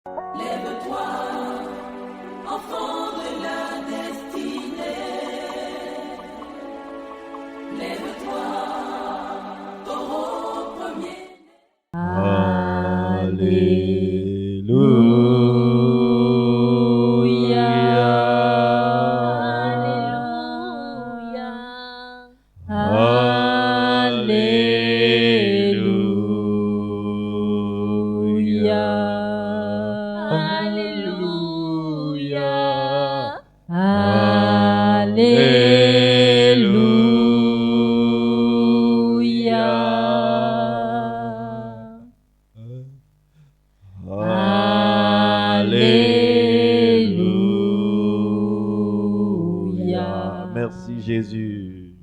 Lève-toi, enfant de la destinée. Lève-toi, taureau premier. Merci Jésus.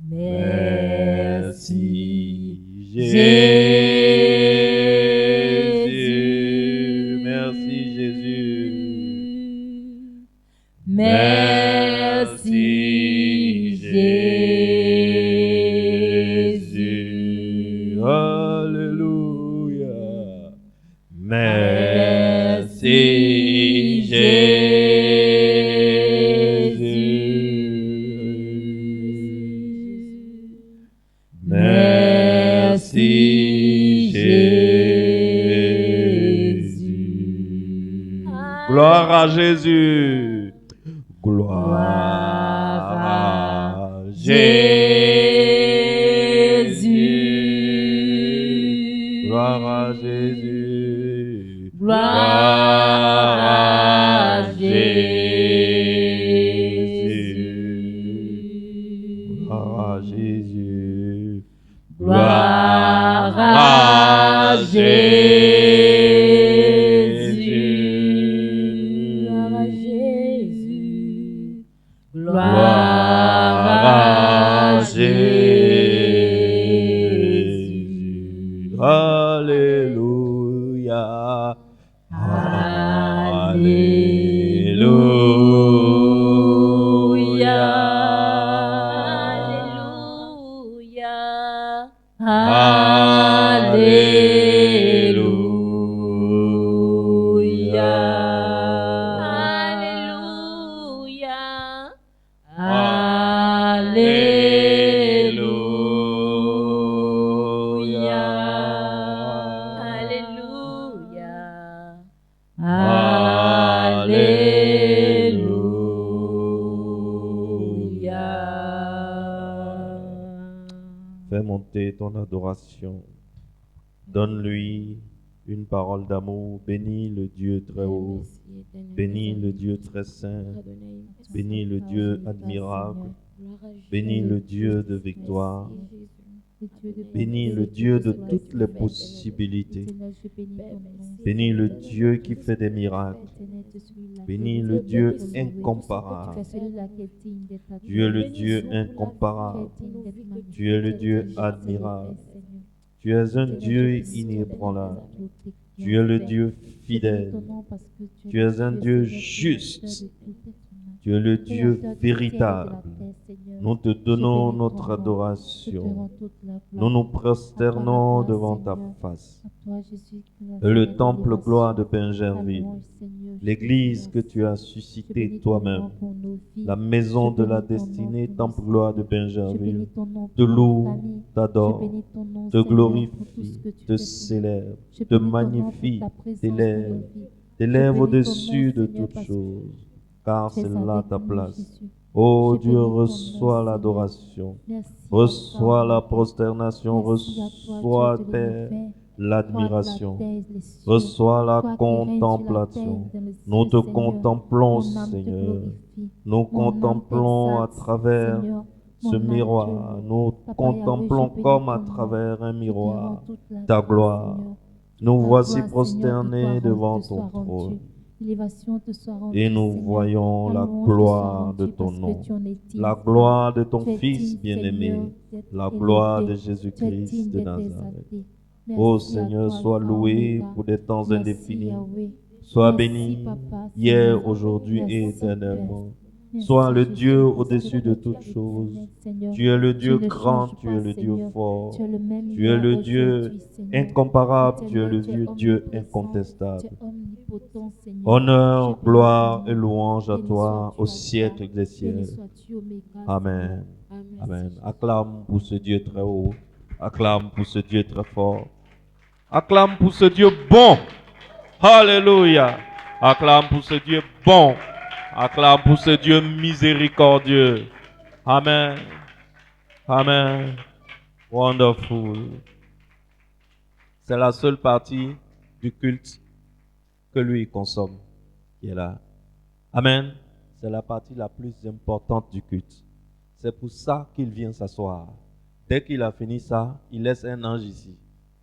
Merci Jésus. Merci Jésus. Merci Jésus. Alléluia. Merci Jésus. Merci Jésus. Gloire à Jésus. Gloire à Jésus. Gloire à Jésus. Gloire à Jésus. Gloire à Jésus. Gloire à Jésus. Gloire à Jésus. Alléluia. Alléluia. Fais monter ton adoration. Donne-lui une parole d'amour. Bénis le Dieu très haut. Bénis le Dieu très saint. Bénis le Dieu admirable. Bénis le Dieu de victoire. Bénis le Dieu de toutes les possibilités. Bénis le Dieu qui fait des miracles. Bénis le Dieu incomparable. Tu es le Dieu incomparable. Tu es le Dieu admirable. Tu es un Dieu inébranlable. Tu es le Dieu fidèle. Tu es un Dieu juste. Tu es le Dieu véritable. Nous te donnons notre adoration. Nous nous prosternons devant ta face. Le temple gloire de Pingerville, l'église que tu as suscitée toi-même, la maison de la destinée, temple gloire de Pingerville, te loue, t'adore, te glorifie, te célèbre, te magnifie, t'élève au-dessus de toutes choses, car c'est là ta place. Ô Dieu, reçois l'adoration, reçois la prosternation, reçois, Père, l'admiration, reçois la contemplation. Nous te contemplons, Seigneur. Nous contemplons à travers ce miroir. Nous contemplons comme à travers un miroir ta gloire. Nous voici prosternés devant ton trône. Et nous voyons la gloire de ton nom, la gloire de ton Fils bien-aimé, la gloire de Jésus-Christ de Nazareth. Ô Seigneur, sois loué pour des temps indéfinis. Sois béni hier, aujourd'hui et éternellement. Sois le Jésus, Dieu parce que au-dessus de tu es toutes choses. éternel, Seigneur. Tu es le Tu Dieu ne grand, changes tu pas, es le Dieu Seigneur. fort. Tu es le même Tu es hier, le Dieu aujourd'hui, Seigneur. incomparable, tu es Éternel, le tu es Dieu omniprésent, tu incontestable. es omnipotent, Seigneur. Honneur, Je bénis gloire ton et nom. louange à Béni toi sois-tu, au Alpha. siècle des Béni siècles. sois-tu, Oméga, Amen. Seigneur. Merci, Amen. Jésus. Acclame pour ce Dieu très haut. Acclame pour ce Dieu très fort. Acclame pour ce Dieu bon. Alléluia. Acclame pour ce Dieu bon. Acclame pour ce Dieu miséricordieux. Amen. Amen. Wonderful. C'est la seule partie du culte que lui consomme qui est là. Amen. C'est la partie la plus importante du culte. C'est pour ça qu'il vient s'asseoir. Dès qu'il a fini ça, il laisse un ange ici.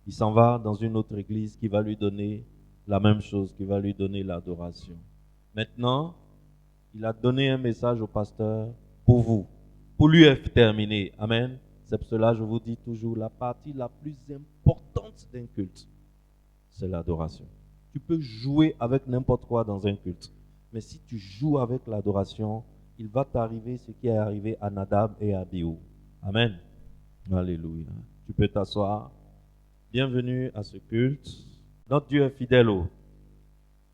Il s'en va dans une autre église qui va lui donner la même chose, qui va lui donner l'adoration. Maintenant, il a donné un message au pasteur pour vous, pour lui terminer. Amen. C'est pour cela que je vous dis toujours, la partie la plus importante d'un culte, c'est l'adoration. Tu peux jouer avec n'importe quoi dans un culte. Mais si tu joues avec l'adoration, il va t'arriver ce qui est arrivé à Nadab et à Abihu. Amen. Alléluia. Tu peux t'asseoir. Bienvenue à ce culte. Notre Dieu est fidèle.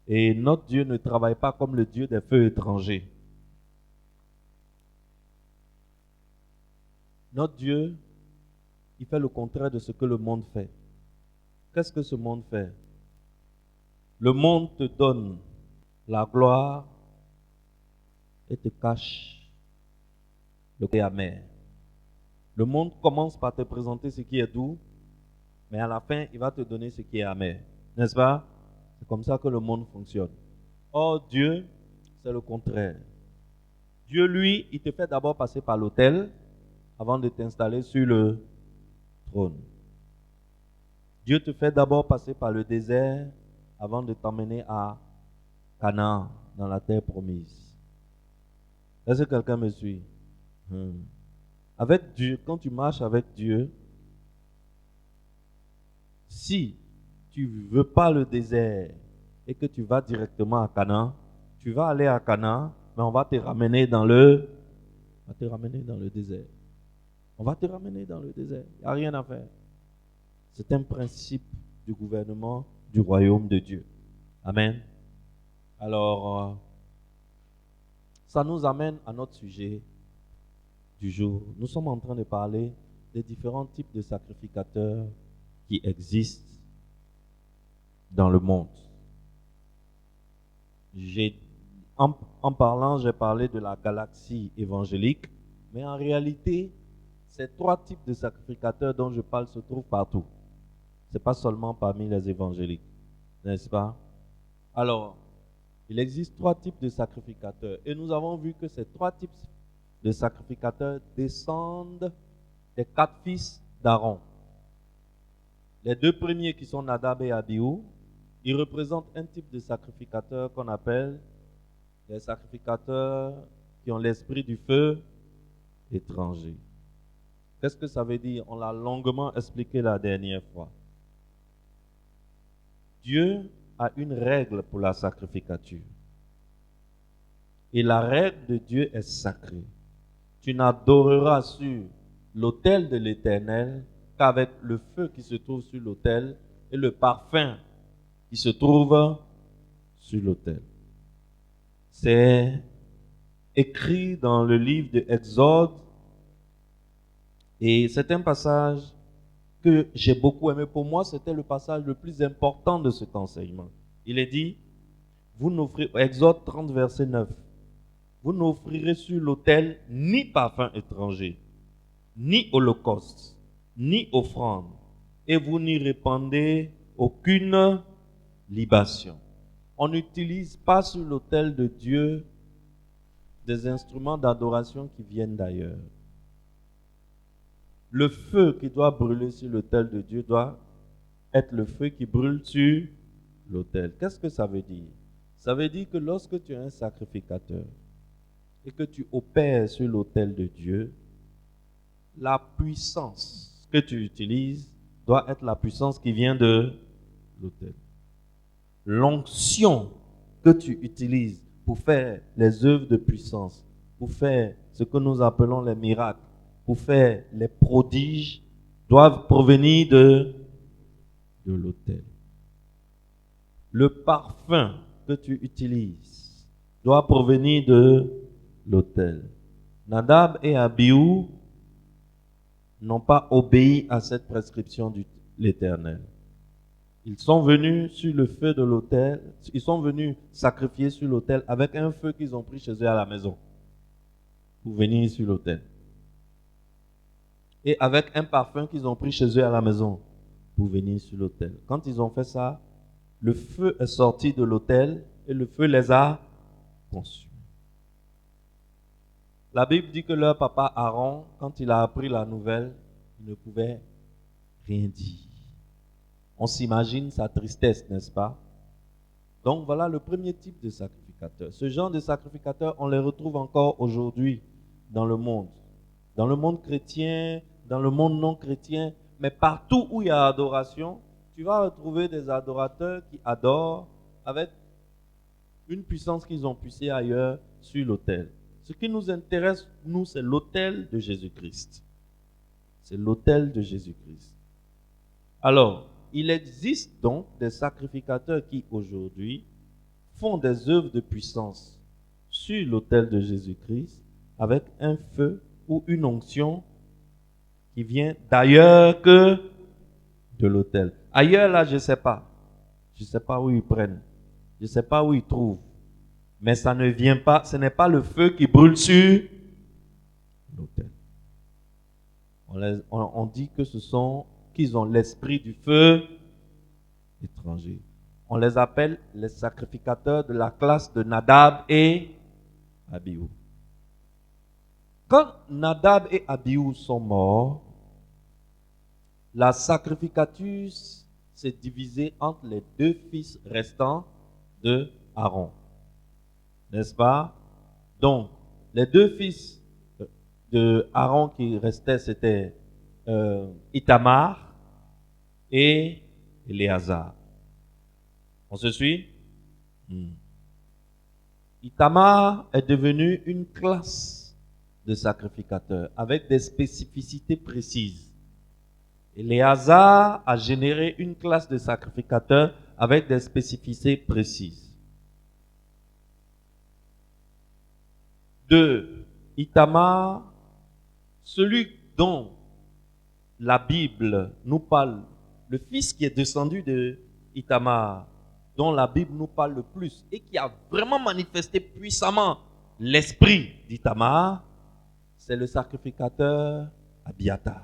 Et notre Dieu ne travaille pas comme le Dieu des feux étrangers. Notre Dieu, il fait le contraire de ce que le monde fait. Qu'est-ce que ce monde fait? Le monde te donne la gloire et te cache le côté amer. Le monde commence par te présenter ce qui est doux, mais à la fin, il va te donner ce qui est amer. N'est-ce pas? C'est comme ça que le monde fonctionne. Or, Dieu, c'est le contraire. Dieu, lui, il te fait d'abord passer par l'autel avant de t'installer sur le trône. Dieu te fait d'abord passer par le désert avant de t'emmener à Canaan, dans la terre promise. Est-ce que quelqu'un me suit? Avec Dieu, quand tu marches avec Dieu, si tu ne veux pas le désert et que tu vas directement à Canaan, tu vas aller à Canaan, mais on va te ramener dans le désert. On va te ramener dans le désert. Il n'y a rien à faire. C'est un principe du gouvernement du royaume de Dieu. Amen. Alors, ça nous amène à notre sujet du jour. Nous sommes en train de parler des différents types de sacrificateurs qui existent dans le monde. En parlant, j'ai parlé de la galaxie évangélique, mais en réalité, ces trois types de sacrificateurs dont je parle se trouvent partout. Ce n'est pas seulement parmi les évangéliques, n'est-ce pas? Alors, il existe trois types de sacrificateurs et nous avons vu que ces trois types de sacrificateurs descendent des quatre fils d'Aaron. Les deux premiers qui sont Nadab et Abihu, ils représentent un type de sacrificateur qu'on appelle les sacrificateurs qui ont l'esprit du feu étranger. Qu'est-ce que ça veut dire? On l'a longuement expliqué la dernière fois. Dieu a une règle pour la sacrificature. Et la règle de Dieu est sacrée. Tu n'adoreras sur l'autel de l'Éternel qu'avec le feu qui se trouve sur l'autel et le parfum qui se trouve sur l'autel. C'est écrit dans le livre de Exode et c'est un passage que j'ai beaucoup aimé. Pour moi, c'était le passage le plus important de cet enseignement. Il est dit, vous n'offrirez, Exode 30, verset 9, vous n'offrirez sur l'autel ni parfum étranger, ni holocauste, ni offrande, et vous n'y répandez aucune libation. On n'utilise pas sur l'autel de Dieu des instruments d'adoration qui viennent d'ailleurs. Le feu qui doit brûler sur l'autel de Dieu doit être le feu qui brûle sur l'autel. Qu'est-ce que ça veut dire? Ça veut dire que lorsque tu es un sacrificateur et que tu opères sur l'autel de Dieu, la puissance que tu utilises doit être la puissance qui vient de l'autel. L'onction que tu utilises pour faire les œuvres de puissance pour faire ce que nous appelons les miracles, pour faire les prodiges, doivent provenir de l'autel. Le parfum que tu utilises doit provenir de l'autel. Nadab et Abihu n'ont pas obéi à cette prescription de l'Éternel. Ils sont venus sur le feu de l'autel, ils sont venus sacrifier sur l'autel avec un feu qu'ils ont pris chez eux à la maison pour venir sur l'autel. Et avec un parfum qu'ils ont pris chez eux à la maison pour venir sur l'autel. Quand ils ont fait ça, le feu est sorti de l'autel et le feu les a consumés. La Bible dit que leur papa Aaron, quand il a appris la nouvelle, il ne pouvait rien dire. On s'imagine sa tristesse, n'est-ce pas? Donc voilà le premier type de sacrificateur. Ce genre de sacrificateurs, on les retrouve encore aujourd'hui dans le monde. Dans le monde chrétien, dans le monde non chrétien, mais partout où il y a adoration, tu vas retrouver des adorateurs qui adorent avec une puissance qu'ils ont puisée ailleurs sur l'autel. Ce qui nous intéresse, nous, c'est l'autel de Jésus-Christ. C'est l'autel de Jésus-Christ. Alors, il existe donc des sacrificateurs qui, aujourd'hui, font des œuvres de puissance sur l'autel de Jésus-Christ avec un feu ou une onction qui vient d'ailleurs que de l'autel. Ailleurs, là, je ne sais pas. Je ne sais pas où ils prennent. Je ne sais pas où ils trouvent. Mais ça ne vient pas, ce n'est pas le feu qui brûle sur l'autel. On dit que qu'ils ont l'esprit du feu étranger. On les appelle les sacrificateurs de la classe de Nadab et Abihu. Quand Nadab et Abihu sont morts, la sacrificature s'est divisée entre les deux fils restants de Aaron. N'est-ce pas? Donc, les deux fils de Aaron qui restaient, c'était Ithamar et Éléazar. On se suit? Ithamar est devenu une classe de sacrificateurs avec des spécificités précises. Éléazar a généré une classe de sacrificateurs avec des spécificités précises. De Ithamar, celui dont la Bible nous parle, le fils qui est descendu de Ithamar, dont la Bible nous parle le plus et qui a vraiment manifesté puissamment l'esprit d'Ithamar, c'est le sacrificateur Abiathar.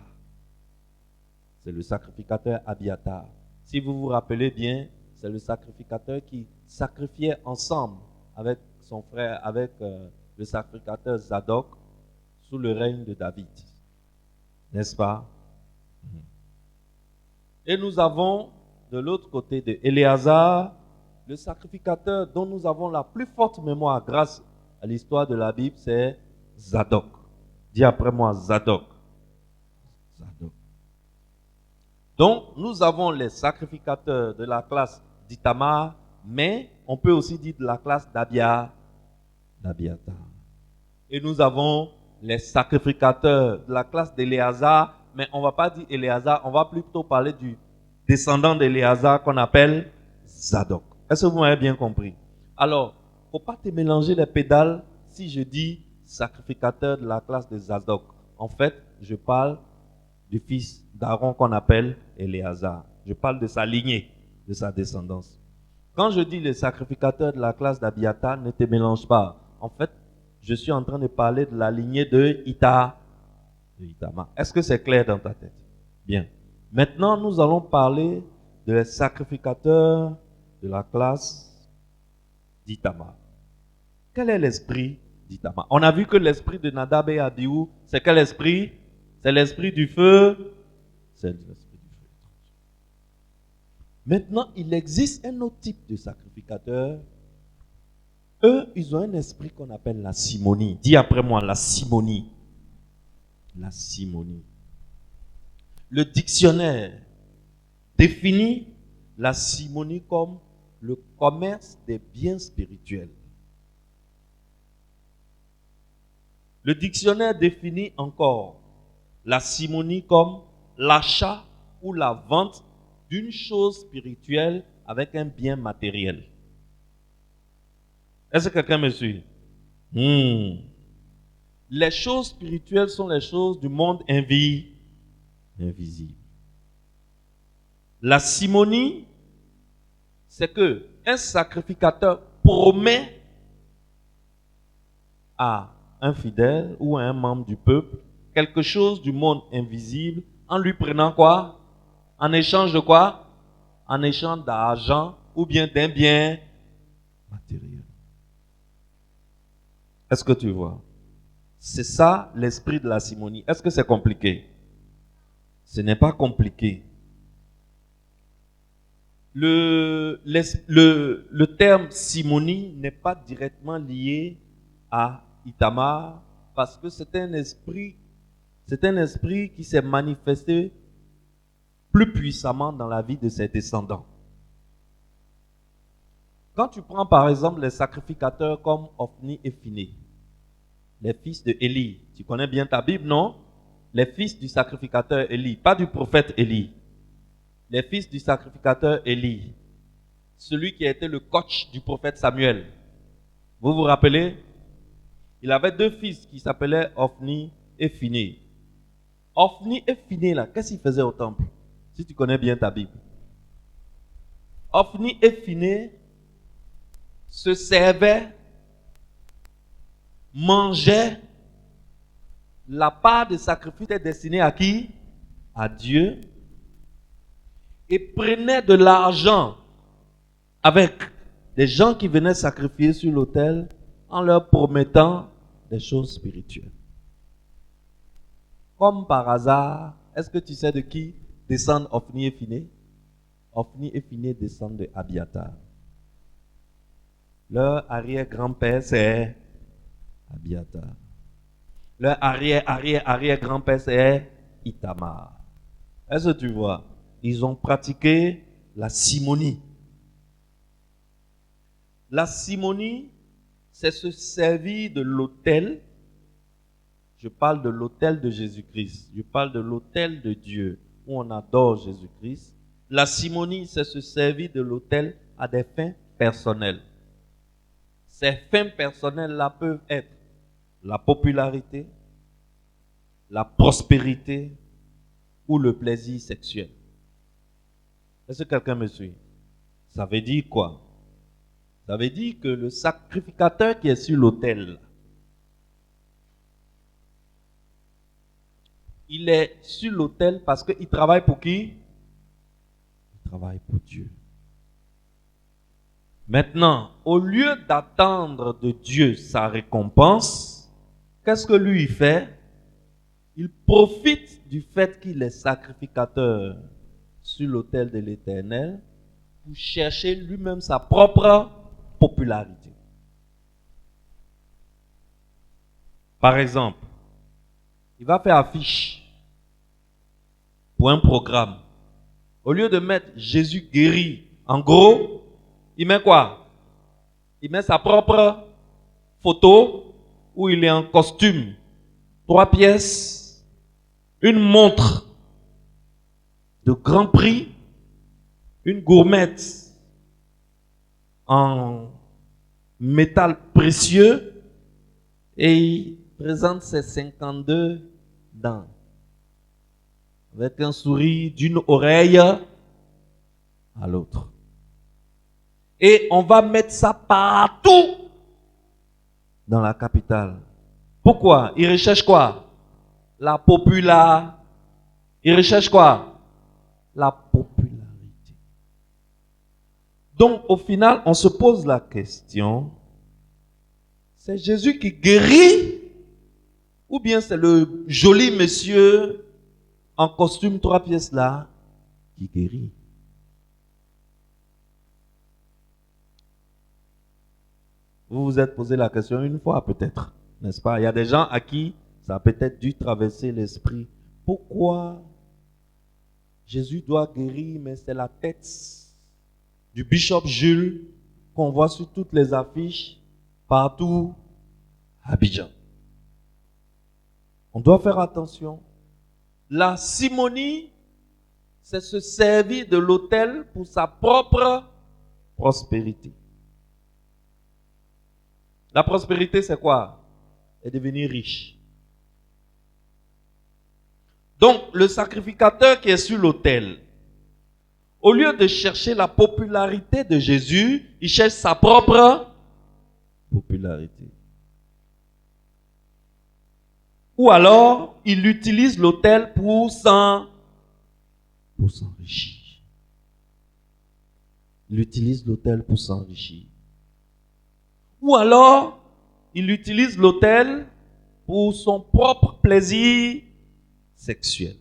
C'est le sacrificateur Abiathar. Si vous vous rappelez bien, c'est le sacrificateur qui sacrifiait ensemble avec son frère, avec le sacrificateur Zadok, sous le règne de David. N'est-ce pas? Et nous avons, de l'autre côté de Éléazar, le sacrificateur dont nous avons la plus forte mémoire grâce à l'histoire de la Bible, c'est Zadok. Dis après moi, Zadok. Zadok. Donc, nous avons les sacrificateurs de la classe d'Ithamar, mais on peut aussi dire de la classe d'Abiathar. Et nous avons les sacrificateurs de la classe d'Éléazar, mais on ne va pas dire Éléazar, on va plutôt parler du descendant d'Éléazar qu'on appelle Zadok. Est-ce que vous m'avez bien compris? Alors, il ne faut pas te mélanger les pédales si je dis sacrificateur de la classe de Zadok. En fait, je parle du fils d'Aaron qu'on appelle Éléazar. Je parle de sa lignée, de sa descendance. Quand je dis les sacrificateurs de la classe d'Abiathar, ne te mélange pas. En fait, je suis en train de parler de la lignée de Ithamar. Est-ce que c'est clair dans ta tête? Bien. Maintenant, nous allons parler des sacrificateurs de la classe d'Ithamar. Quel est l'esprit d'Ithamar? On a vu que l'esprit de Nadab et Abihu, c'est quel esprit? C'est l'esprit du feu. C'est l'esprit du feu. Maintenant, il existe un autre type de sacrificateur. Eux, ils ont un esprit qu'on appelle la simonie. Dis après moi, la simonie. La simonie. Le dictionnaire définit la simonie comme le commerce des biens spirituels. Le dictionnaire définit encore la simonie comme l'achat ou la vente d'une chose spirituelle avec un bien matériel. Est-ce que quelqu'un me suit? Les choses spirituelles sont les choses du monde invisible. La simonie, c'est que un sacrificateur promet à un fidèle ou à un membre du peuple quelque chose du monde invisible en lui prenant quoi? En échange de quoi? En échange d'argent ou bien d'un bien matériel. Est-ce que tu vois? C'est ça l'esprit de la simonie. Est-ce que c'est compliqué? Ce n'est pas compliqué. Le terme simonie n'est pas directement lié à Itamar parce que c'est un esprit qui s'est manifesté plus puissamment dans la vie de ses descendants. Quand tu prends par exemple les sacrificateurs comme Ophni et Phiné, les fils de Élie, tu connais bien ta Bible, non? Les fils du sacrificateur Élie, pas du prophète Élie. Les fils du sacrificateur Élie, celui qui a été le coach du prophète Samuel. Vous vous rappelez? Il avait deux fils qui s'appelaient Ophni et Phiné. Ophni et Phiné, là, qu'est-ce qu'ils faisaient au temple? Si tu connais bien ta Bible. Ophni et Phiné se servaient, mangeaient la part de sacrifice destinée à qui? À Dieu. Et prenaient de l'argent avec des gens qui venaient sacrifier sur l'autel en leur promettant des choses spirituelles. Comme par hasard, est-ce que tu sais de qui descendent Ophni et Phiné? Ophni et Phiné descendent de Abiathar. Leur arrière-grand-père, c'est Abiathar. Leur arrière-grand-père, c'est Itamar. Est-ce que tu vois? Ils ont pratiqué la simonie. La simonie, c'est se servir de l'autel. Je parle de l'autel de Jésus-Christ. Je parle de l'autel de Dieu où on adore Jésus-Christ. La simonie, c'est se servir de l'autel à des fins personnelles. Ces fins personnelles-là peuvent être la popularité, la prospérité ou le plaisir sexuel. Est-ce que quelqu'un me suit? Ça veut dire quoi? Ça veut dire que le sacrificateur qui est sur l'autel, il est sur l'autel parce qu'il travaille pour qui? Il travaille pour Dieu. Maintenant, au lieu d'attendre de Dieu sa récompense, qu'est-ce que lui il fait? Il profite du fait qu'il est sacrificateur sur l'autel de l'Éternel pour chercher lui-même sa propre popularité. Par exemple, il va faire affiche pour un programme. Au lieu de mettre Jésus guéri en gros, il met quoi? Il met sa propre photo où il est en costume, 3 pièces, une montre de grand prix, une gourmette en métal précieux et il présente ses 52 dents avec un sourire d'une oreille à l'autre. Et on va mettre ça partout dans la capitale. Pourquoi? Il recherche quoi? La popularité. Il recherche quoi? La popularité. Donc, au final, on se pose la question, c'est Jésus qui guérit ou bien c'est le joli monsieur en costume 3 pièces là qui guérit? Vous vous êtes posé la question une fois peut-être, n'est-ce pas? Il y a des gens à qui ça a peut-être dû traverser l'esprit. Pourquoi Jésus doit guérir, mais c'est la tête du bishop Jules qu'on voit sur toutes les affiches partout à Abidjan? On doit faire attention. La simonie, c'est se servir de l'autel pour sa propre prospérité. La prospérité, c'est quoi? C'est devenir riche. Donc, le sacrificateur qui est sur l'autel, au lieu de chercher la popularité de Jésus, il cherche sa propre popularité. Ou alors, il utilise l'autel pour s'enrichir. Il utilise l'autel pour s'enrichir. Ou alors, il utilise l'autel pour son propre plaisir sexuel.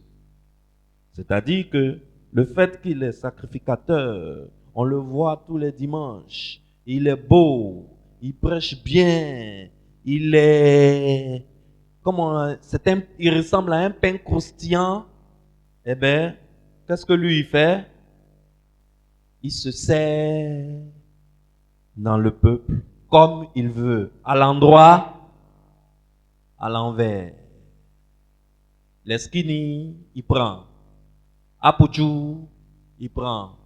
C'est-à-dire que le fait qu'il est sacrificateur, on le voit tous les dimanches, il est beau, il prêche bien, il ressemble à un pain croustillant. Eh bien, qu'est-ce que lui il fait? Il se sert dans le peuple comme il veut, à l'endroit, à l'envers. Les skinny, il prend. Apuchou, il prend.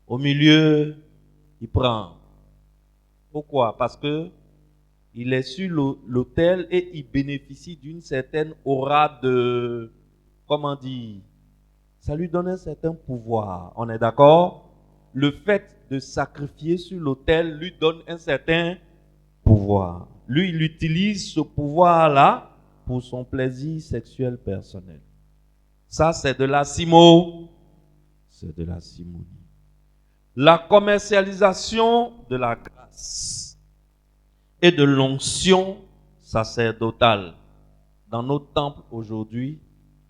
Au milieu, il prend. Pourquoi? Parce que il est sur l'autel et il bénéficie d'une certaine aura de, comment dire, ça lui donne un certain pouvoir. On est d'accord? Le fait de sacrifier sur l'autel lui donne un certain pouvoir. Lui, il utilise ce pouvoir-là pour son plaisir sexuel personnel. Ça, c'est de la simonie. C'est de la simonie. La commercialisation de la grâce et de l'onction sacerdotale dans nos temples aujourd'hui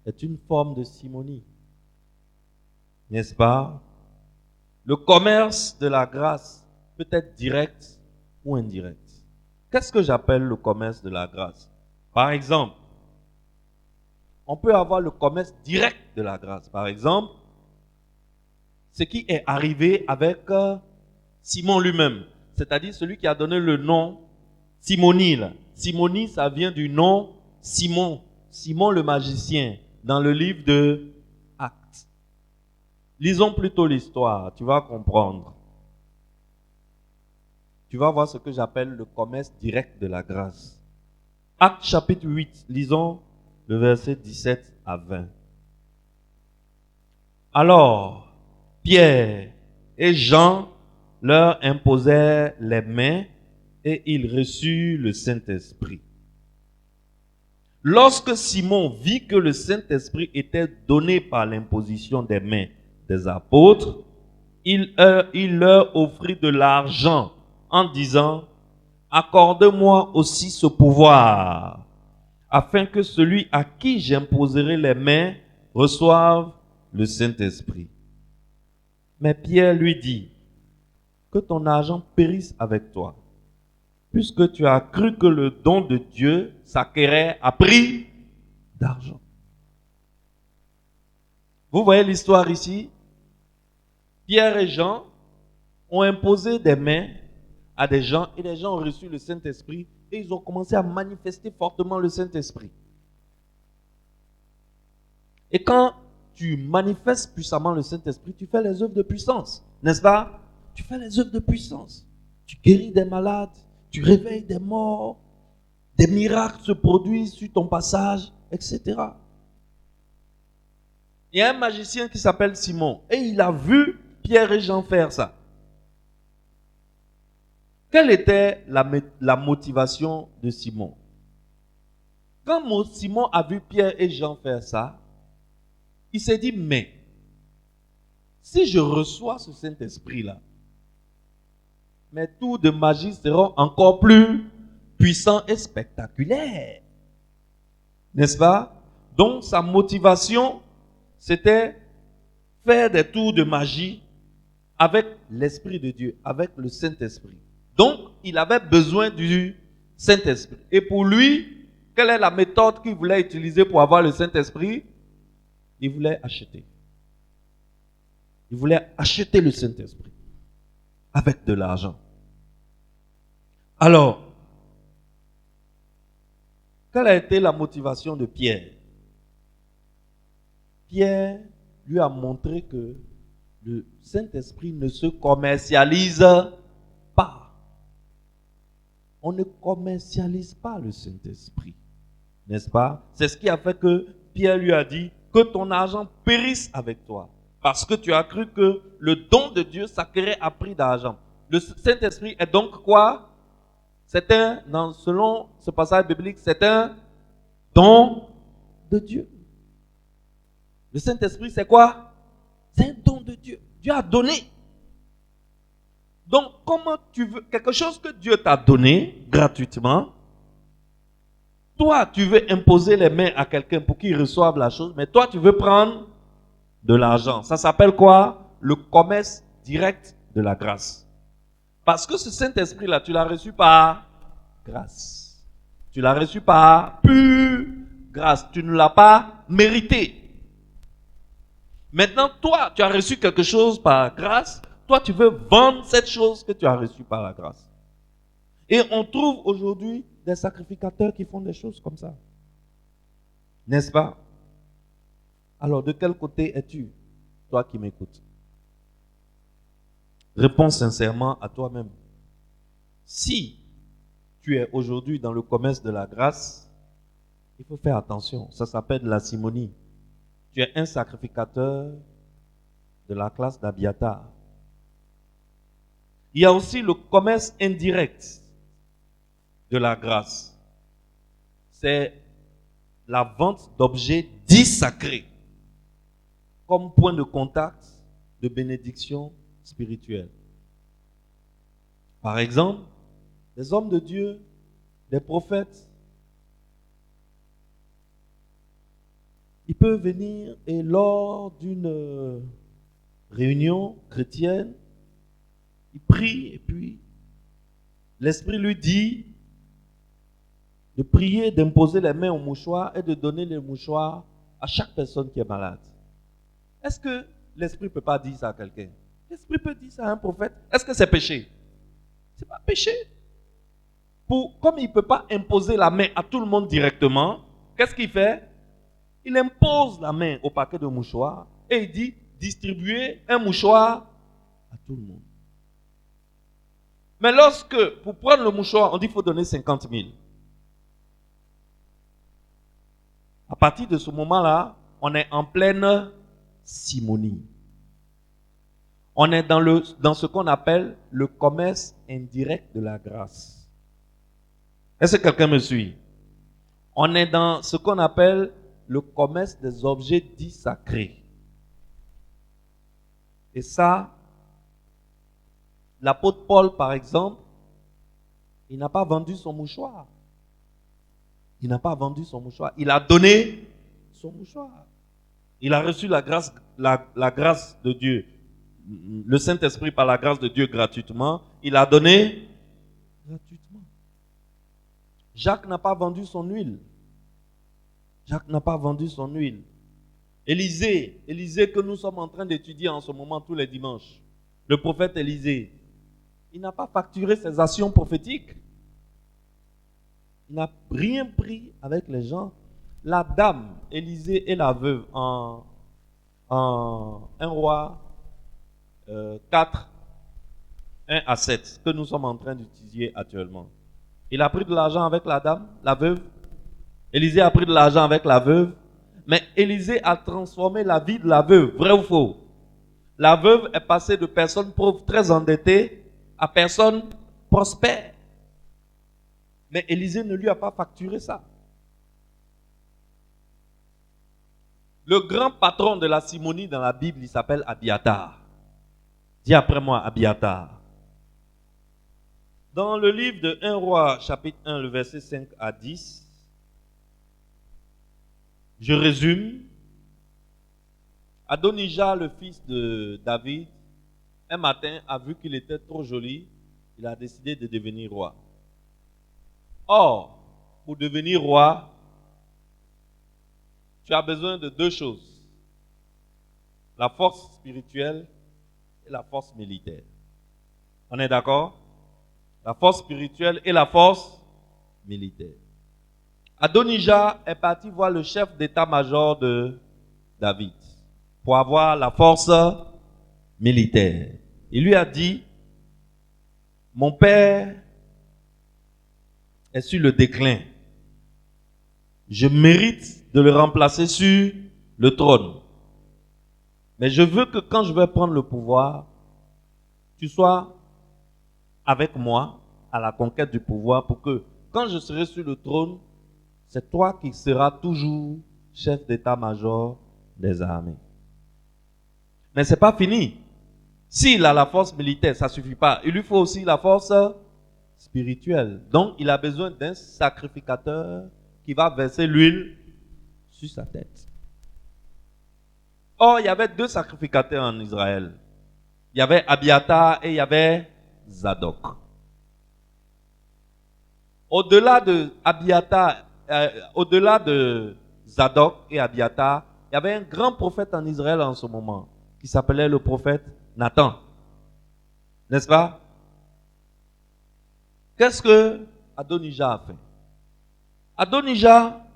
est une forme de simonie. N'est-ce pas? Le commerce de la grâce peut être direct ou indirect. Qu'est-ce que j'appelle le commerce de la grâce? Par exemple, on peut avoir le commerce direct de la grâce. Par exemple, ce qui est arrivé avec Simon lui-même, c'est-à-dire celui qui a donné le nom Simonie. Simonie, ça vient du nom Simon, Simon le magicien, dans le livre de Actes. Lisons plutôt l'histoire, tu vas comprendre. Tu vas voir ce que j'appelle le commerce direct de la grâce. Actes chapitre 8, lisons le verset 17 à 20. Alors, Pierre et Jean leur imposèrent les mains et ils reçurent le Saint-Esprit. Lorsque Simon vit que le Saint-Esprit était donné par l'imposition des mains des apôtres, il leur offrit de l'argent en disant, « Accorde-moi aussi ce pouvoir, afin que celui à qui j'imposerai les mains reçoive le Saint-Esprit. » Mais Pierre lui dit, « Que ton argent périsse avec toi, puisque tu as cru que le don de Dieu s'acquérait à prix d'argent. » Vous voyez l'histoire ici? Pierre et Jean ont imposé des mains à des gens et les gens ont reçu le Saint-Esprit et ils ont commencé à manifester fortement le Saint-Esprit. Et quand tu manifestes puissamment le Saint-Esprit, tu fais les œuvres de puissance, n'est-ce pas? Tu fais les œuvres de puissance. Tu guéris des malades, tu réveilles des morts, des miracles se produisent sur ton passage, etc. Il y a un magicien qui s'appelle Simon et il a vu Pierre et Jean faire ça. Quelle était la motivation de Simon? Quand Simon a vu Pierre et Jean faire ça, il s'est dit, mais si je reçois ce Saint-Esprit-là, mes tours de magie seront encore plus puissants et spectaculaires. N'est-ce pas? Donc sa motivation, c'était faire des tours de magie avec l'Esprit de Dieu, avec le Saint-Esprit. Donc, il avait besoin du Saint-Esprit. Et pour lui, quelle est la méthode qu'il voulait utiliser pour avoir le Saint-Esprit? Il voulait acheter. Il voulait acheter le Saint-Esprit avec de l'argent. Alors, Quelle a été la motivation de Pierre? Pierre lui a montré que le Saint-Esprit ne se commercialise pas. On ne commercialise pas le Saint-Esprit. N'est-ce pas? C'est ce qui a fait que Pierre lui a dit que ton argent périsse avec toi. Parce que tu as cru que le don de Dieu s'acquérait à prix d'argent. Le Saint-Esprit est donc quoi? Selon ce passage biblique, c'est un don de Dieu. Le Saint-Esprit, c'est quoi? C'est un don de Dieu. Dieu a donné. Donc, comment tu veux quelque chose que Dieu t'a donné gratuitement? Toi, tu veux imposer les mains à quelqu'un pour qu'il reçoive la chose, mais toi, tu veux prendre de l'argent. Ça s'appelle quoi? Le commerce direct de la grâce. Parce que ce Saint-Esprit-là, tu l'as reçu par grâce. Tu l'as reçu par pure grâce. Tu ne l'as pas mérité. Maintenant, toi, tu as reçu quelque chose par grâce. Toi, tu veux vendre cette chose que tu as reçue par la grâce. Et on trouve aujourd'hui des sacrificateurs qui font des choses comme ça. N'est-ce pas? Alors, de quel côté es-tu, toi qui m'écoutes? Réponds sincèrement à toi-même. Si tu es aujourd'hui dans le commerce de la grâce, il faut faire attention. Ça s'appelle la simonie. Tu es un sacrificateur de la classe d'Abiatar. Il y a aussi le commerce indirect de la grâce. C'est la vente d'objets dits sacrés comme point de contact de bénédiction spirituelle. Par exemple, les hommes de Dieu, les prophètes, ils peuvent venir et lors d'une réunion chrétienne, ils prient et puis l'Esprit lui dit de prier, d'imposer les mains au mouchoir et de donner les mouchoirs à chaque personne qui est malade. Est-ce que l'Esprit ne peut pas dire ça à quelqu'un? L'Esprit peut dire ça à un prophète. Est-ce que c'est péché? Ce n'est pas péché. Comme il ne peut pas imposer la main à tout le monde directement, qu'est-ce qu'il fait? Il impose la main au paquet de mouchoirs et il dit distribuez un mouchoir à tout le monde. Mais lorsque, pour prendre le mouchoir, on dit qu'il faut donner 50 000. À partir de ce moment-là, on est en pleine simonie. On est dans ce qu'on appelle le commerce indirect de la grâce. Est-ce que quelqu'un me suit? On est dans ce qu'on appelle le commerce des objets dits sacrés. Et ça, l'apôtre Paul, par exemple, il n'a pas vendu son mouchoir. Il n'a pas vendu son mouchoir. Il a donné son mouchoir. Il a reçu la grâce de Dieu. Le Saint-Esprit par la grâce de Dieu gratuitement. Il a donné gratuitement. Jacques n'a pas vendu son huile. Jacques n'a pas vendu son huile. Élisée que nous sommes en train d'étudier en ce moment tous les dimanches. Le prophète Élisée, il n'a pas facturé ses actions prophétiques. Il n'a rien pris avec les gens. La dame, Élisée et la veuve en 1 roi 4, 1 à 7, que nous sommes en train d'étudier actuellement. Il a pris de l'argent avec la dame, la veuve. Élisée a pris de l'argent avec la veuve. Mais Élisée a transformé la vie de la veuve, vrai ou faux? La veuve est passée de personne pauvre très endettée à personne prospère. Mais Élisée ne lui a pas facturé ça. Le grand patron de la simonie dans la Bible, il s'appelle Abiatar. Dis après moi, Abiatar. Dans le livre de 1 roi, chapitre 1, le verset 5 à 10, je résume. Adonijah, le fils de David, un matin a vu qu'il était trop joli, il a décidé de devenir roi. Or, pour devenir roi, tu as besoin de deux choses. La force spirituelle et la force militaire. On est d'accord? La force spirituelle et la force militaire. Adonijah est parti voir le chef d'état-major de David pour avoir la force militaire. Il lui a dit, mon père est sur le déclin. Je mérite de le remplacer sur le trône. Mais je veux que quand je vais prendre le pouvoir, tu sois avec moi à la conquête du pouvoir pour que quand je serai sur le trône, c'est toi qui seras toujours chef d'état-major des armées. Mais ce n'est pas fini. S'il a la force militaire, ça ne suffit pas. Il lui faut aussi la force spirituelle. Donc, il a besoin d'un sacrificateur qui va verser l'huile sur sa tête. Or, il y avait 2 sacrificateurs en Israël. Il y avait Abiathar et il y avait Zadok. Au-delà de Zadok et Abiathar, il y avait un grand prophète en Israël en ce moment qui s'appelait le prophète Nathan. N'est-ce pas? Qu'est-ce que Adonijah a fait? Adonijah,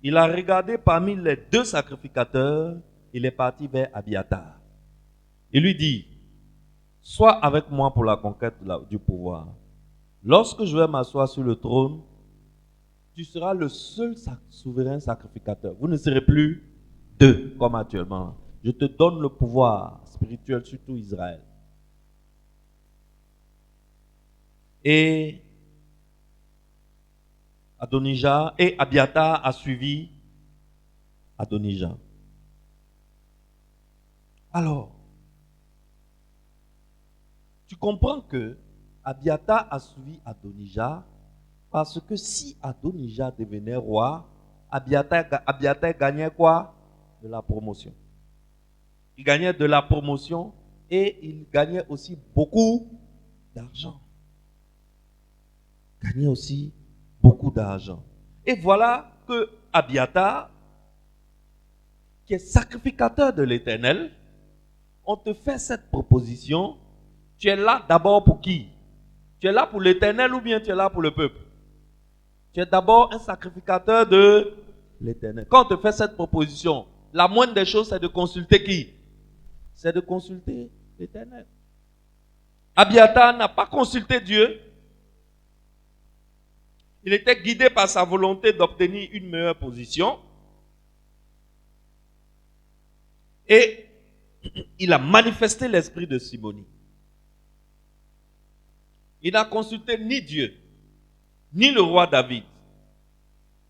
il a regardé parmi les 2 sacrificateurs, il est parti vers Abiathar. Il lui dit, sois avec moi pour la conquête du pouvoir. Lorsque je vais m'asseoir sur le trône, tu seras le seul souverain sacrificateur. Vous ne serez plus 2 comme actuellement. Je te donne le pouvoir spirituel sur tout Israël. Et Adonijah et Abiathar a suivi Adonijah. Alors, tu comprends que Abiathar a suivi Adonijah parce que si Adonijah devenait roi, Abiathar gagnait quoi? De la promotion. Il gagnait de la promotion et il gagnait aussi beaucoup d'argent. Gagnait aussi beaucoup d'argent. Et voilà que Abiathar, qui est sacrificateur de l'Éternel, on te fait cette proposition. Tu es là d'abord pour qui? Tu es là pour l'Éternel ou bien tu es là pour le peuple? Tu es d'abord un sacrificateur de l'Éternel. Quand on te fait cette proposition, la moindre des choses, c'est de consulter qui? C'est de consulter l'Éternel. Abiathar n'a pas consulté Dieu. Il était guidé par sa volonté d'obtenir une meilleure position. Et il a manifesté l'esprit de simonie. Il n'a consulté ni Dieu, ni le roi David,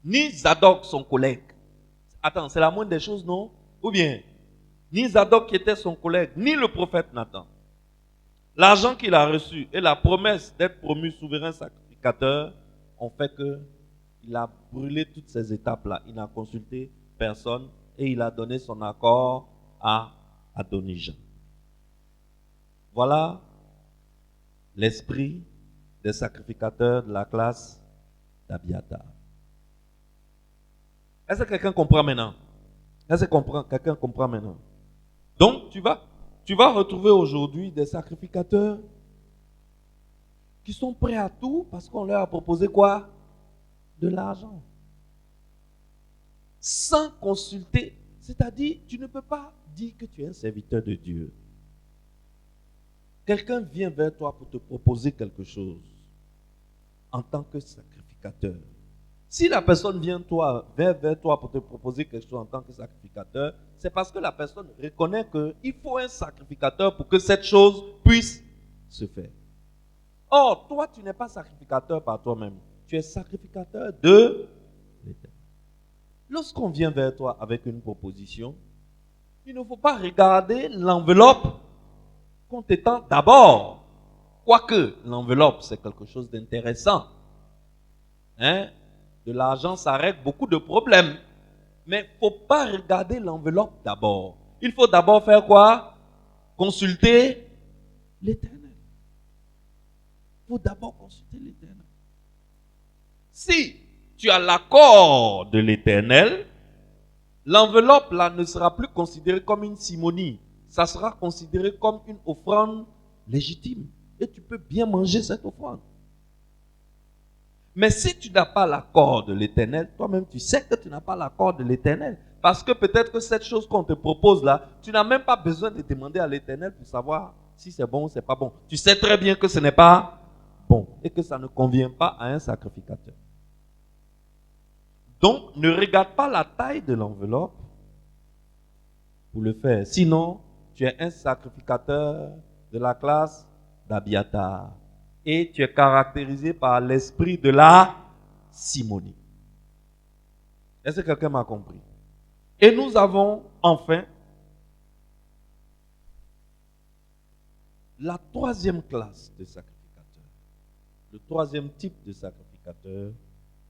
ni Zadok, son collègue. Attends, c'est la moindre des choses, non? Ou bien, ni Zadok qui était son collègue, ni le prophète Nathan. L'argent qu'il a reçu et la promesse d'être promu souverain sacrificateur ont fait qu'il a brûlé toutes ces étapes-là. Il n'a consulté personne et il a donné son accord à Adonijah. Voilà l'esprit des sacrificateurs de la classe d'Abiathar. Est-ce que quelqu'un comprend maintenant? Est-ce que quelqu'un comprend maintenant? Donc, tu vas retrouver aujourd'hui des sacrificateurs qui sont prêts à tout parce qu'on leur a proposé quoi? De l'argent. Sans consulter. C'est-à-dire, tu ne peux pas dire que tu es un serviteur de Dieu. Quelqu'un vient vers toi pour te proposer quelque chose en tant que sacrificateur. Si la personne vient vers toi pour te proposer quelque chose en tant que sacrificateur, c'est parce que la personne reconnaît qu'il faut un sacrificateur pour que cette chose puisse se faire. Or, toi, tu n'es pas sacrificateur par toi-même. Tu es sacrificateur de l'Éternel. Lorsqu'on vient vers toi avec une proposition, il ne faut pas regarder l'enveloppe contenant d'abord. Quoique l'enveloppe, c'est quelque chose d'intéressant. De l'argent, ça règle beaucoup de problèmes. Mais il ne faut pas regarder l'enveloppe d'abord. Il faut d'abord faire quoi? Consulter l'Éternel. Il faut d'abord consulter l'Éternel. Si tu as l'accord de l'Éternel, l'enveloppe là ne sera plus considérée comme une simonie. Ça sera considéré comme une offrande légitime. Et tu peux bien manger cette offrande. Mais si tu n'as pas l'accord de l'Éternel, toi-même tu sais que tu n'as pas l'accord de l'Éternel. Parce que peut-être que cette chose qu'on te propose là, tu n'as même pas besoin de demander à l'Éternel pour savoir si c'est bon ou c'est pas bon. Tu sais très bien que ce n'est pas bon et que ça ne convient pas à un sacrificateur. Donc, ne regarde pas la taille de l'enveloppe pour le faire. Sinon, tu es un sacrificateur de la classe d'Abiathar. Et tu es caractérisé par l'esprit de la simonie. Est-ce que quelqu'un m'a compris? Et nous avons enfin la troisième classe de sacrificateurs. Le troisième type de sacrificateurs,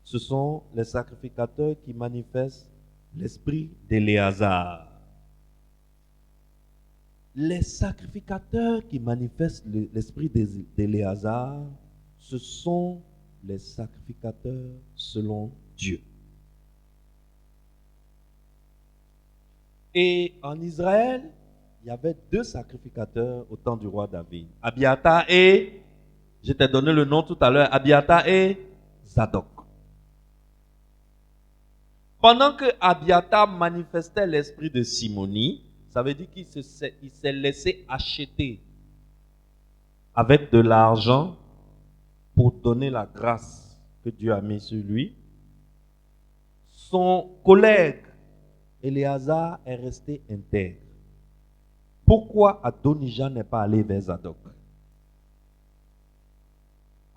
ce sont les sacrificateurs qui manifestent l'esprit d'Éléazar. Les sacrificateurs qui manifestent l'esprit d'Éléazar, ce sont les sacrificateurs selon Dieu. Et en Israël, il y avait deux sacrificateurs au temps du roi David. Abiathar et, je t'ai donné le nom tout à l'heure, Abiathar et Zadok. Pendant que Abiathar manifestait l'esprit de simonie, ça veut dire qu'il s'est laissé acheter avec de l'argent pour donner la grâce que Dieu a mise sur lui. Son collègue Éléazar est resté intègre. Pourquoi Adonijah n'est pas allé vers Zadok?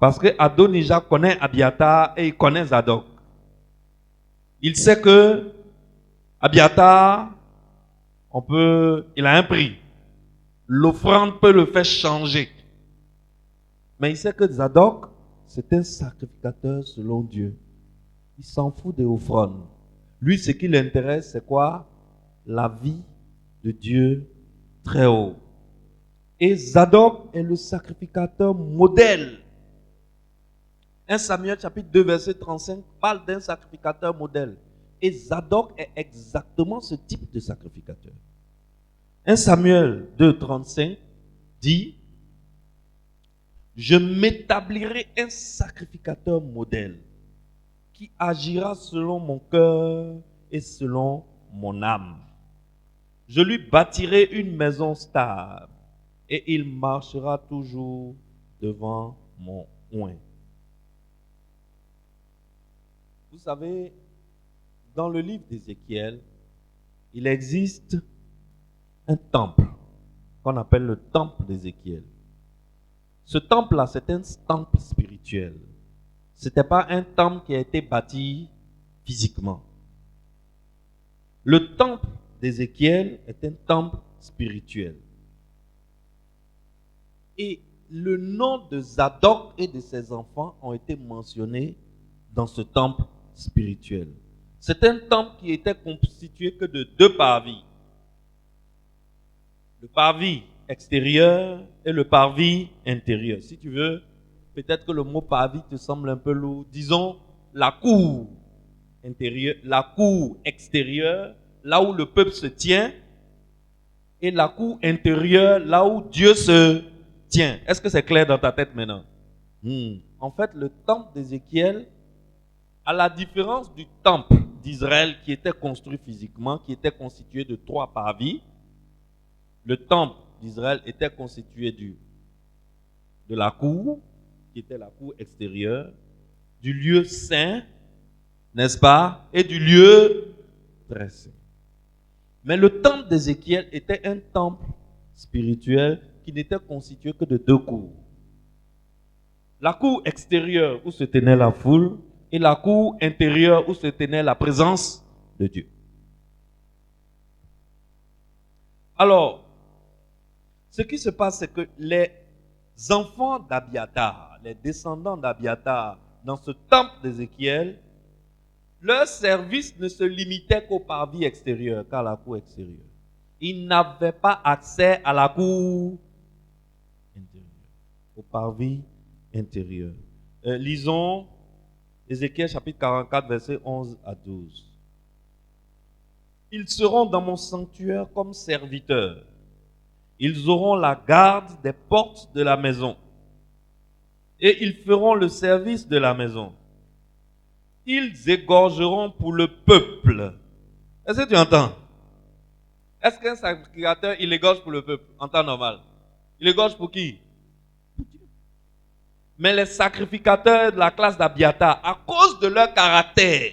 Parce que Adonijah connaît Abiathar et il connaît Zadok. Il sait que Abiathar, il a un prix. L'offrande peut le faire changer. Mais il sait que Zadok, c'est un sacrificateur selon Dieu. Il s'en fout des offrandes. Lui, ce qui l'intéresse, c'est quoi? La vie de Dieu très haut. Et Zadok est le sacrificateur modèle. 1 Samuel chapitre 2 verset 35 parle d'un sacrificateur modèle. Et Zadok est exactement ce type de sacrificateur. 1 Samuel 2, 35 dit: je m'établirai un sacrificateur modèle qui agira selon mon cœur et selon mon âme. Je lui bâtirai une maison stable et il marchera toujours devant mon oint. Vous savez, dans le livre d'Ézéchiel, il existe un temple qu'on appelle le temple d'Ézéchiel. Ce temple-là, c'est un temple spirituel. Ce n'était pas un temple qui a été bâti physiquement. Le temple d'Ézéchiel est un temple spirituel. Et le nom de Zadok et de ses enfants ont été mentionnés dans ce temple spirituel. C'est un temple qui était constitué que de deux parvis. Le parvis extérieur et le parvis intérieur. Si tu veux, peut-être que le mot parvis te semble un peu lourd. Disons la cour intérieure, la cour extérieure, là où le peuple se tient, et la cour intérieure, là où Dieu se tient. Est-ce que c'est clair dans ta tête maintenant? En fait, le temple d'Ézéchiel, à la différence du temple d'Israël qui était construit physiquement, qui était constitué de 3 parvis, le temple d'Israël était constitué de la cour, qui était la cour extérieure, du lieu saint, n'est-ce pas, et du lieu très saint. Mais le temple d'Ézéchiel était un temple spirituel qui n'était constitué que de 2 cours. La cour extérieure où se tenait la foule et la cour intérieure où se tenait la présence de Dieu. Alors, ce qui se passe, c'est que les enfants d'Abiathar, les descendants d'Abiathar, dans ce temple d'Ézéchiel, leur service ne se limitait qu'au parvis extérieur, qu'à la cour extérieure. Ils n'avaient pas accès à la cour intérieure, au parvis intérieur. Lisons Ézéchiel chapitre 44, versets 11 à 12. Ils seront dans mon sanctuaire comme serviteurs. Ils auront la garde des portes de la maison. Et ils feront le service de la maison. Ils égorgeront pour le peuple. Est-ce que tu entends? Est-ce qu'un sacrificateur, il égorge pour le peuple en temps normal? Il égorge pour qui? Pour Dieu. Mais les sacrificateurs de la classe d'Abiathar, à cause de leur caractère,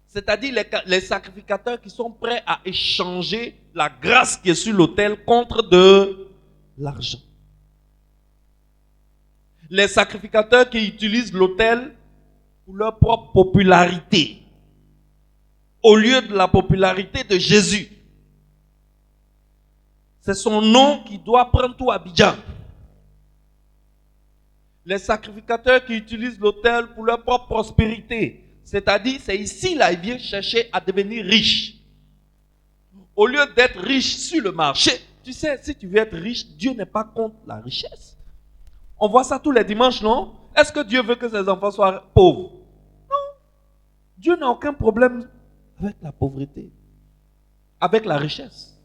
c'est-à-dire les sacrificateurs qui sont prêts à échanger la grâce qui est sur l'autel contre de l'argent. Les sacrificateurs qui utilisent l'autel pour leur propre popularité, au lieu de la popularité de Jésus. C'est son nom qui doit prendre tout Abidjan. Les sacrificateurs qui utilisent l'autel pour leur propre prospérité, c'est-à-dire, c'est ici, là, ils viennent chercher à devenir riches. Au lieu d'être riche sur le marché, tu sais, si tu veux être riche, Dieu n'est pas contre la richesse. On voit ça tous les dimanches, non? Est-ce que Dieu veut que ses enfants soient pauvres? Non. Dieu n'a aucun problème avec la pauvreté, avec la richesse.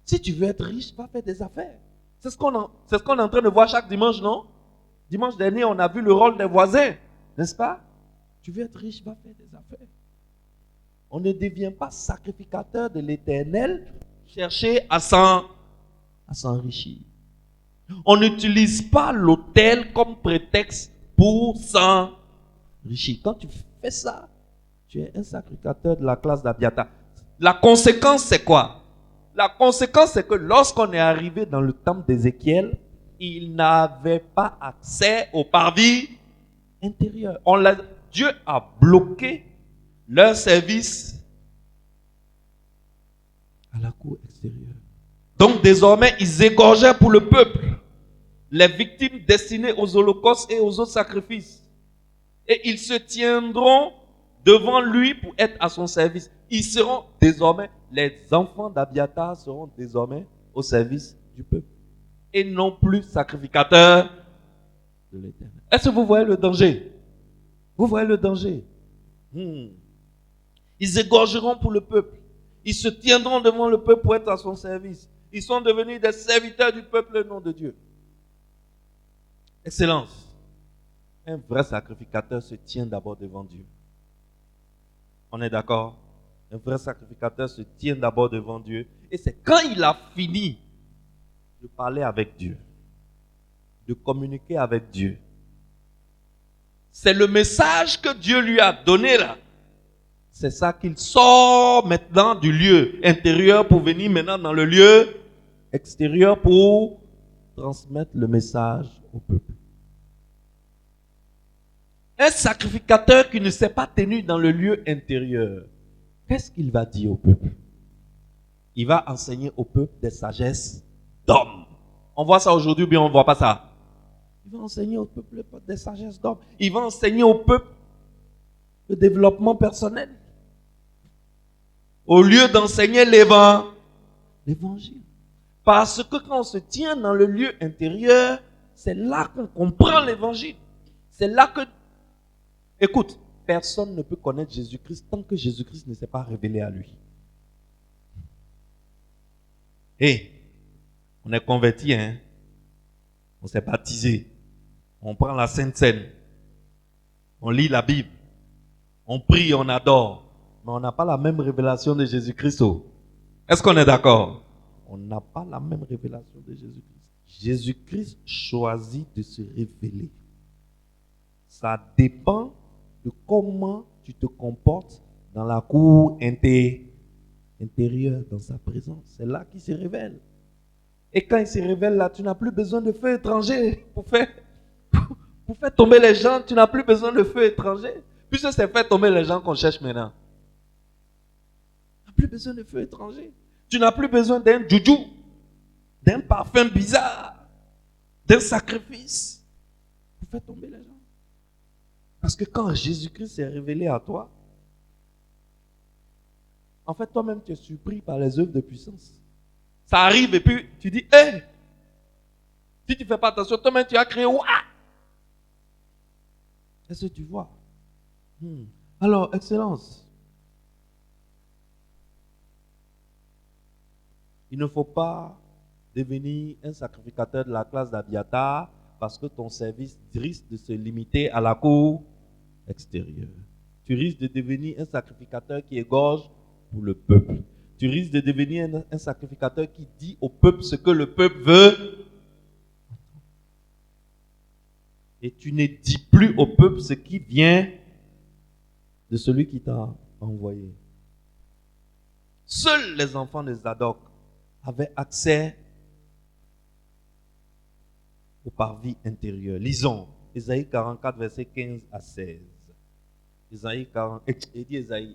Si tu veux être riche, va faire des affaires. C'est ce qu'on est en train de voir chaque dimanche, non? Dimanche dernier, on a vu le rôle des voisins, n'est-ce pas? Tu veux être riche, va faire des affaires. On ne devient pas sacrificateur de l'Éternel, chercher à s'enrichir. On n'utilise pas l'autel comme prétexte pour s'enrichir. Quand tu fais ça, tu es un sacrificateur de la classe d'Abiathar. La conséquence, c'est quoi? La conséquence, c'est que lorsqu'on est arrivé dans le temple d'Ézéchiel, ils n'avaient pas accès au parvis intérieur. Dieu a bloqué leur service à la cour extérieure. Donc désormais, ils égorgeaient pour le peuple les victimes destinées aux holocaustes et aux autres sacrifices. Et ils se tiendront devant lui pour être à son service. Ils seront désormais, les enfants d'Abiathar seront désormais au service du peuple. Et non plus sacrificateurs de l'Éternel. Est-ce que vous voyez le danger? Vous voyez le danger? Ils égorgeront pour le peuple. Ils se tiendront devant le peuple pour être à son service. Ils sont devenus des serviteurs du peuple au nom de Dieu. Excellence. Un vrai sacrificateur se tient d'abord devant Dieu. On est d'accord? Un vrai sacrificateur se tient d'abord devant Dieu. Et c'est quand il a fini de parler avec Dieu, de communiquer avec Dieu. C'est le message que Dieu lui a donné là. C'est ça qu'il sort maintenant du lieu intérieur pour venir maintenant dans le lieu extérieur pour transmettre le message au peuple. Un sacrificateur qui ne s'est pas tenu dans le lieu intérieur, qu'est-ce qu'il va dire au peuple? Il va enseigner au peuple des sagesses d'hommes. On voit ça aujourd'hui ou bien on ne voit pas ça? Il va enseigner au peuple des sagesses d'hommes. Il va enseigner au peuple le développement personnel. Au lieu d'enseigner l'évangile. Parce que quand on se tient dans le lieu intérieur, c'est là qu'on comprend l'évangile. C'est là que... Écoute, personne ne peut connaître Jésus-Christ tant que Jésus-Christ ne s'est pas révélé à lui. On est converti, hein? On s'est baptisé. On prend la Sainte Seine. On lit la Bible. On prie, on adore. Mais on n'a pas la même révélation de Jésus-Christ. Est-ce qu'on est d'accord? On n'a pas la même révélation de Jésus-Christ. Jésus-Christ choisit de se révéler. Ça dépend de comment tu te comportes dans la cour intérieure, dans sa présence. C'est là qu'il se révèle. Et quand il se révèle là, tu n'as plus besoin de feu étranger pour faire tomber les gens. Tu n'as plus besoin de feu étranger. Puisque c'est faire tomber les gens qu'on cherche maintenant. Tu n'as plus besoin de feu étranger. Tu n'as plus besoin d'un joujou, d'un parfum bizarre, d'un sacrifice pour faire tomber les gens. Parce que quand Jésus-Christ s'est révélé à toi, en fait, toi-même, tu es surpris par les œuvres de puissance. Ça arrive et puis tu dis, hé! Si tu ne fais pas attention, toi-même, tu as créé, ouah! Est-ce que tu vois? Alors, Excellence, il ne faut pas devenir un sacrificateur de la classe d'Abiathar parce que ton service risque de se limiter à la cour extérieur. Tu risques de devenir un sacrificateur qui égorge pour le peuple. Tu risques de devenir un sacrificateur qui dit au peuple ce que le peuple veut. Et tu ne dis plus au peuple ce qui vient de celui qui t'a envoyé. Seuls les enfants de Zadok avaient accès au parvis intérieur. Lisons Ésaïe 44, versets 15 à 16.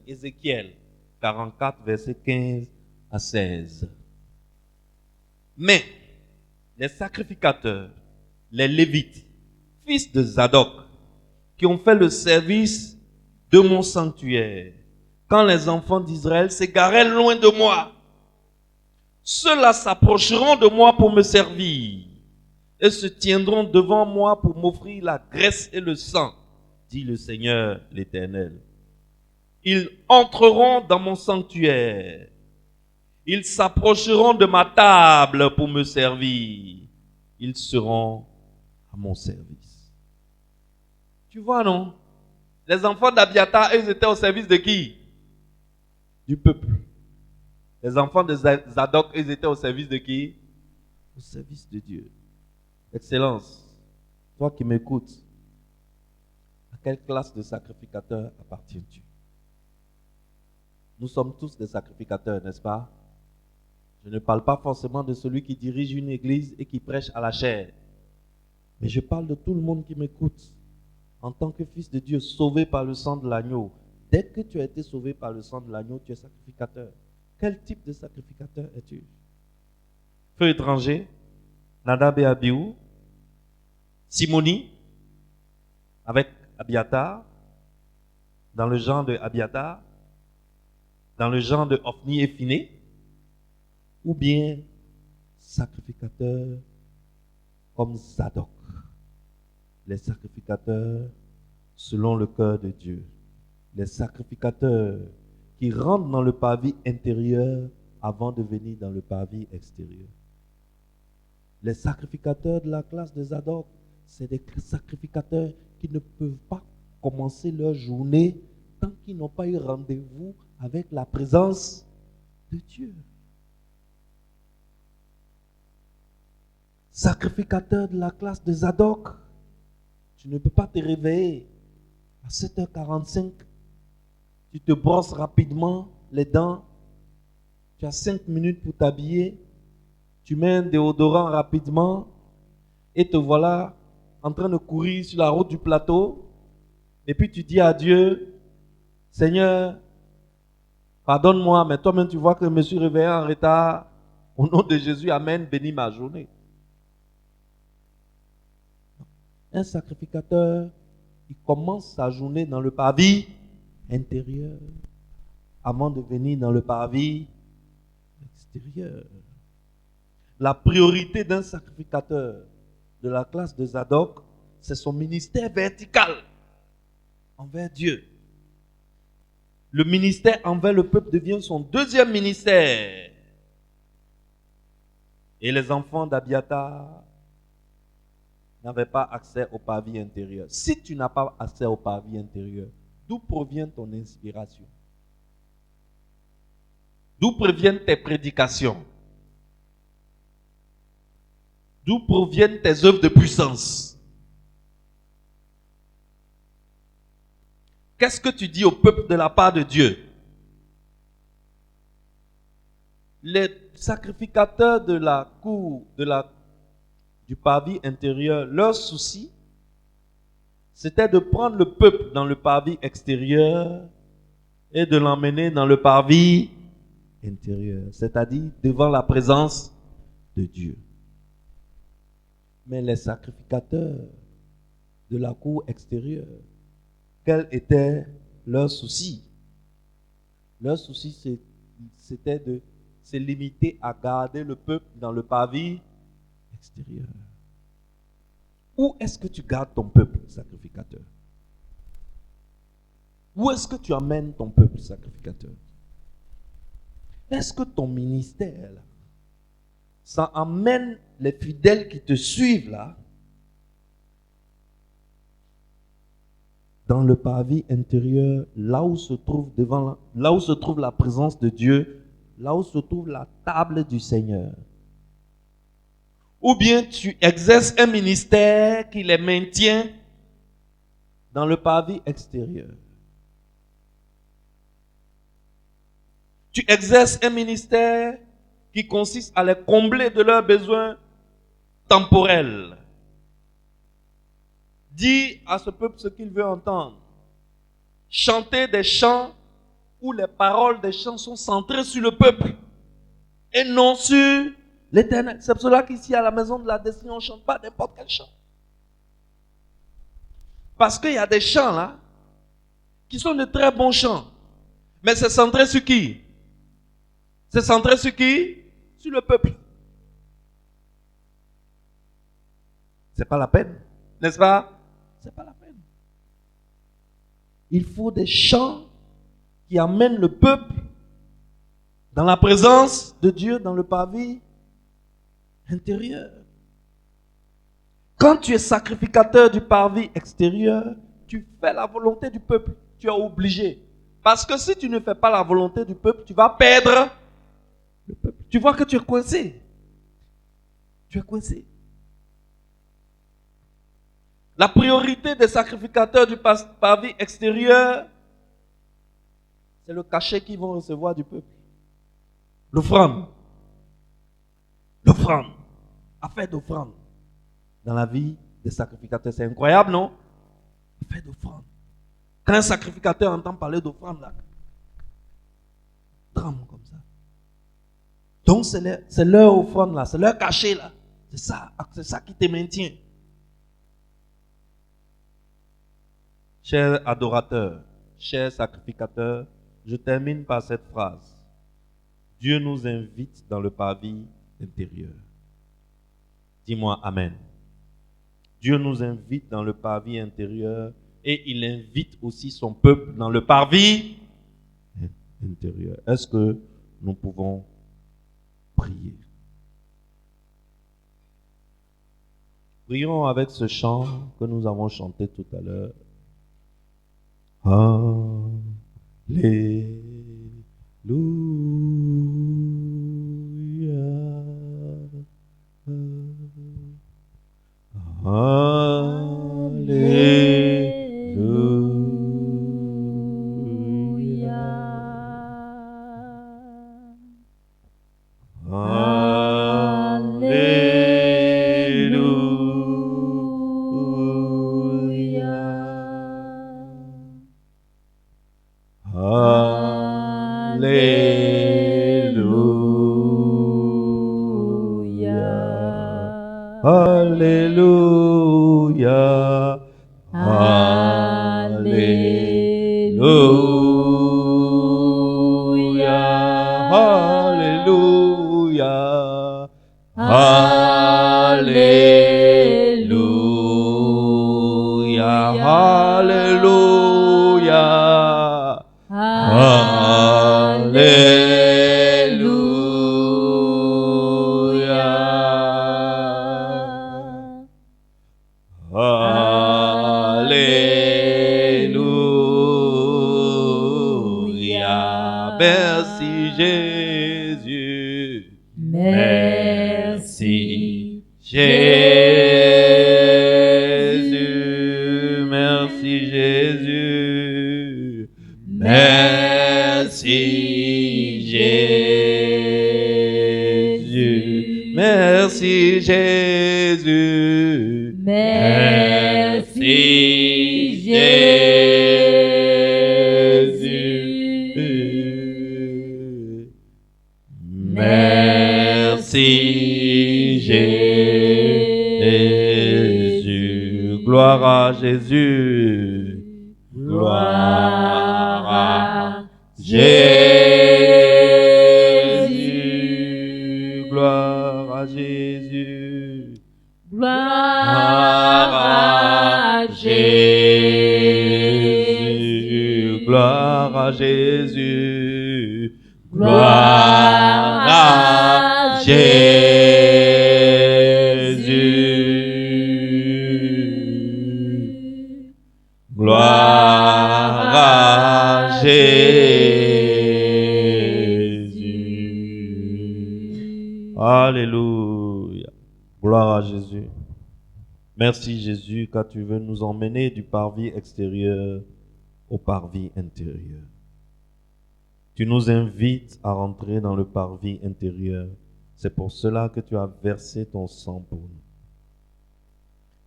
Ézéchiel 44, versets 15 à 16. Mais les sacrificateurs, les Lévites, fils de Zadok, qui ont fait le service de mon sanctuaire, quand les enfants d'Israël s'égaraient loin de moi, ceux-là s'approcheront de moi pour me servir et se tiendront devant moi pour m'offrir la graisse et le sang, dit le Seigneur l'Éternel. Ils entreront dans mon sanctuaire. Ils s'approcheront de ma table pour me servir. Ils seront à mon service. Tu vois, non? Les enfants d'Abiatar, ils étaient au service de qui? Du peuple. Les enfants de Zadok, ils étaient au service de qui? Au service de Dieu. Excellence, toi qui m'écoutes, à quelle classe de sacrificateur appartiens-tu? Nous sommes tous des sacrificateurs, n'est-ce pas? Je ne parle pas forcément de celui qui dirige une église et qui prêche à la chair. Mais je parle de tout le monde qui m'écoute. En tant que fils de Dieu, sauvé par le sang de l'agneau. Dès que tu as été sauvé par le sang de l'agneau, tu es sacrificateur. Quel type de sacrificateur es-tu? Feu étranger, Nadab et Abihu, Simoni, avec Abiatar, dans le genre de Abiatar, dans le genre de Ophni et Phiné, ou bien sacrificateur comme Zadok, les sacrificateurs selon le cœur de Dieu, les sacrificateurs qui rentrent dans le parvis intérieur avant de venir dans le parvis extérieur. Les sacrificateurs de la classe de Zadok, c'est des sacrificateurs qui ne peuvent pas commencer leur journée tant qu'ils n'ont pas eu rendez-vous avec la présence de Dieu. Sacrificateur de la classe de Zadok, tu ne peux pas te réveiller à 7h45, tu te brosses rapidement les dents, tu as 5 minutes pour t'habiller, tu mets un déodorant rapidement et te voilà en train de courir sur la route du plateau et puis tu dis à Dieu, Seigneur, pardonne-moi, mais toi-même tu vois que je me suis réveillé en retard. Au nom de Jésus, Amen, bénis ma journée. Un sacrificateur, il commence sa journée dans le parvis intérieur avant de venir dans le parvis extérieur. La priorité d'un sacrificateur de la classe de Zadok, c'est son ministère vertical envers Dieu. Le ministère envers le peuple devient son deuxième ministère. Et les enfants d'Abiatar n'avaient pas accès au parvis intérieur. Si tu n'as pas accès au parvis intérieur, d'où provient ton inspiration? D'où proviennent tes prédications? D'où proviennent tes œuvres de puissance? Qu'est-ce que tu dis au peuple de la part de Dieu? Les sacrificateurs de la cour, du parvis intérieur, leur souci, c'était de prendre le peuple dans le parvis extérieur et de l'emmener dans le parvis intérieur, c'est-à-dire devant la présence de Dieu. Mais les sacrificateurs de la cour extérieure, quel était leur souci? Leur souci, c'était de se limiter à garder le peuple dans le parvis extérieur. Où est-ce que tu gardes ton peuple sacrificateur? Où est-ce que tu amènes ton peuple sacrificateur? Est-ce que ton ministère, là, ça amène les fidèles qui te suivent là dans le parvis intérieur, là où se trouve là où se trouve la présence de Dieu, là où se trouve la table du Seigneur. Ou bien tu exerces un ministère qui les maintient dans le parvis extérieur. Tu exerces un ministère qui consiste à les combler de leurs besoins temporels. Dis à ce peuple ce qu'il veut entendre. Chanter des chants où les paroles des chants sont centrées sur le peuple et non sur l'Éternel. C'est pour cela qu'ici à la maison de la destinée, on ne chante pas n'importe quel chant. Parce qu'il y a des chants là qui sont de très bons chants. Mais c'est centré sur qui? C'est centré sur qui? Sur le peuple. C'est pas la peine. N'est-ce pas? C'est pas la peine. Il faut des chants qui amènent le peuple dans la présence de Dieu, dans le parvis intérieur. Quand tu es sacrificateur du parvis extérieur, tu fais la volonté du peuple. Tu es obligé. Parce que si tu ne fais pas la volonté du peuple, tu vas perdre le peuple. Tu vois que tu es coincé. Tu es coincé. La priorité des sacrificateurs du parvis extérieur, c'est le cachet qu'ils vont recevoir du peuple. L'offrande. L'offrande. Affaire d'offrande. Dans la vie des sacrificateurs, c'est incroyable, non? Affaire d'offrande. Quand un sacrificateur entend parler d'offrande, là, tremble comme ça. Donc c'est leur offrande là, c'est leur cachet là. C'est ça qui te maintient. Chers adorateurs, chers sacrificateurs, je termine par cette phrase. Dieu nous invite dans le parvis intérieur. Dis-moi Amen. Dieu nous invite dans le parvis intérieur et il invite aussi son peuple dans le parvis intérieur. Est-ce que nous pouvons prier? Prions avec ce chant que nous avons chanté tout à l'heure. Alléluia. Merci Jésus. Merci Jésus. Merci Jésus. Merci Jésus. Merci Jésus. Merci Jésus. Merci Jésus. Gloire à Jésus. Gloire à Jésus. Gloire à Jésus. Gloire à Jésus. Gloire à Jésus. Gloire à Jésus. Gloire à Jésus. Alléluia. Gloire à Jésus. Merci Jésus, car tu veux nous emmener du parvis extérieur au parvis intérieur. Tu nous invites à rentrer dans le parvis intérieur. C'est pour cela que tu as versé ton sang pour nous.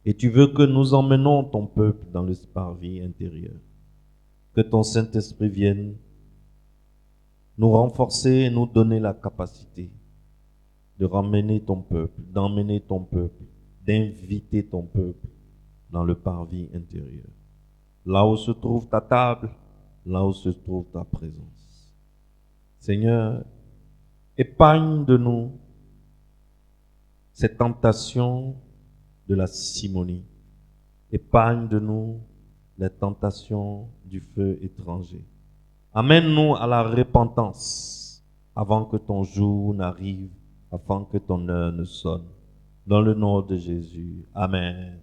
Et tu veux que nous emmenons ton peuple dans le parvis intérieur. Que ton Saint-Esprit vienne nous renforcer et nous donner la capacité de ramener ton peuple, d'emmener ton peuple, d'inviter ton peuple dans le parvis intérieur. Là où se trouve ta table, là où se trouve ta présence. Seigneur, épargne de nous cette tentation de la simonie. Épargne de nous les tentations du feu étranger. Amène-nous à la repentance avant que ton jour n'arrive, avant que ton heure ne sonne. Dans le nom de Jésus. Amen.